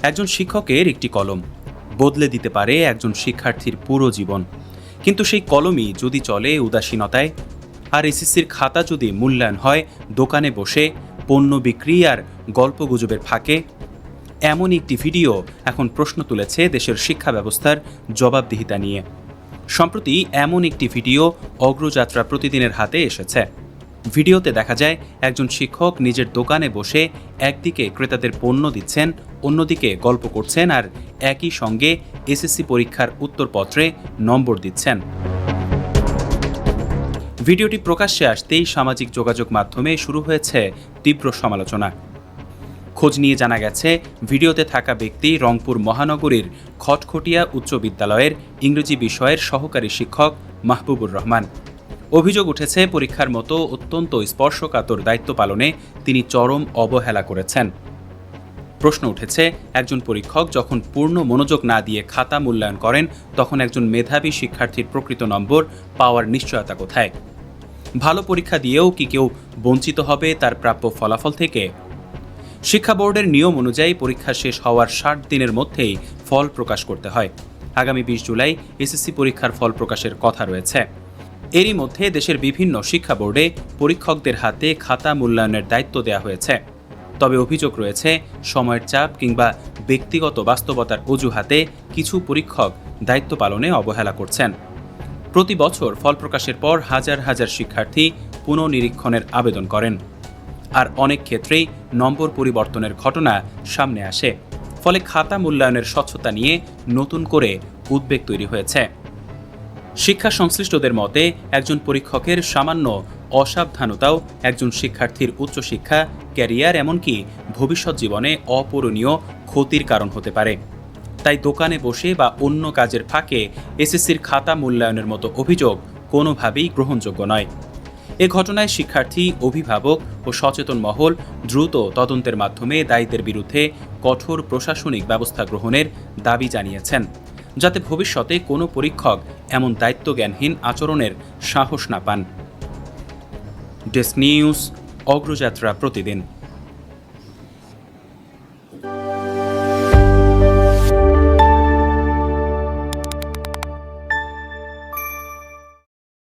একজন শিক্ষকের একটি কলম বদলে দিতে পারে একজন শিক্ষার্থীর পুরো জীবন। কিন্তু সেই কলমই যদি চলে উদাসীনতায়, আর এসএসসির খাতা যদি মূল্যায়ন হয় দোকানে বসে, পণ্য বিক্রি আর গল্পগুজবের ফাঁকে, এমন একটি ভিডিও এখন প্রশ্ন তুলেছে দেশের শিক্ষা ব্যবস্থার জবাবদিহিতা নিয়ে। সম্প্রতি এমন একটি ভিডিও অগ্রযাত্রা প্রতিদিনের হাতে এসেছে। ভিডিওতে দেখা যায় একজন শিক্ষক নিজের দোকানে বসে একদিকে ক্রেতাদের পণ্য দিচ্ছেন, অন্যদিকে গল্প করছেন আর একই সঙ্গে এসএসসি পরীক্ষার উত্তরপত্রে নম্বর দিচ্ছেন। ভিডিওটি প্রকাশ্যে আসতেই সামাজিক যোগাযোগ মাধ্যমে শুরু হয়েছে তীব্র সমালোচনা। খোঁজ নিয়ে জানা গেছে, ভিডিওতে থাকা ব্যক্তি রংপুর মহানগরীর খটখটিয়া উচ্চ বিদ্যালয়ের ইংরেজি বিষয়ের সহকারী শিক্ষক মাহবুবুর রহমান। অভিযোগ উঠেছে, পরীক্ষার মতো অত্যন্ত স্পর্শকাতর দায়িত্ব পালনে তিনি চরম অবহেলা করেছেন। প্রশ্ন উঠেছে, একজন পরীক্ষক যখন পূর্ণ মনোযোগ না দিয়ে খাতা মূল্যায়ন করেন, তখন একজন মেধাবী শিক্ষার্থীর প্রকৃত নম্বর পাওয়ার নিশ্চয়তা কোথায়? ভালো পরীক্ষা দিয়েও কি কেউ বঞ্চিত হবে তার প্রাপ্য ফলাফল থেকে? শিক্ষা বোর্ডের নিয়ম অনুযায়ী পরীক্ষা শেষ হওয়ার 60 দিনের মধ্যেই ফল প্রকাশ করতে হয়। আগামী 20 জুলাই এসএসসি পরীক্ষার ফল প্রকাশের কথা রয়েছে। এরই মধ্যে দেশের বিভিন্ন শিক্ষা বোর্ডে পরীক্ষকদের হাতে খাতা মূল্যায়নের দায়িত্ব দেওয়া হয়েছে। তবে অভিযোগ রয়েছে, সময়ের চাপ কিংবা ব্যক্তিগত বাস্তবতার অজুহাতে কিছু পরীক্ষক দায়িত্ব পালনে অবহেলা করছেন। প্রতি বছর ফল প্রকাশের পর হাজার হাজার শিক্ষার্থী পুনঃনিরীক্ষণের আবেদন করেন, আর অনেক ক্ষেত্রেই নম্বর পরিবর্তনের ঘটনা সামনে আসে। ফলে খাতা মূল্যায়নের স্বচ্ছতা নিয়ে নতুন করে উদ্বেগ তৈরি হয়েছে। শিক্ষা সংশ্লিষ্টদের মতে, একজন পরীক্ষকের সামান্য অসাবধানতাও একজন শিক্ষার্থীর উচ্চশিক্ষা, ক্যারিয়ার, এমনকি ভবিষ্যৎ জীবনে অপূরণীয় ক্ষতির কারণ হতে পারে। তাই দোকানে বসে বা অন্য কাজের ফাঁকে এসএসসির খাতা মূল্যায়নের মতো অভিযোগ কোনোভাবেই গ্রহণযোগ্য নয়। এ ঘটনায় শিক্ষার্থী, অভিভাবক ও সচেতন মহল দ্রুত তদন্তের মাধ্যমে দায়ীদের বিরুদ্ধে কঠোর প্রশাসনিক ব্যবস্থা গ্রহণের দাবি জানিয়েছেন, যাতে ভবিষ্যতে কোনো পরীক্ষক এমন দায়িত্বজ্ঞানহীন আচরণের সাহস না পান। ডেস্ক নিউজ, অগ্রযাত্রা প্রতিদিন।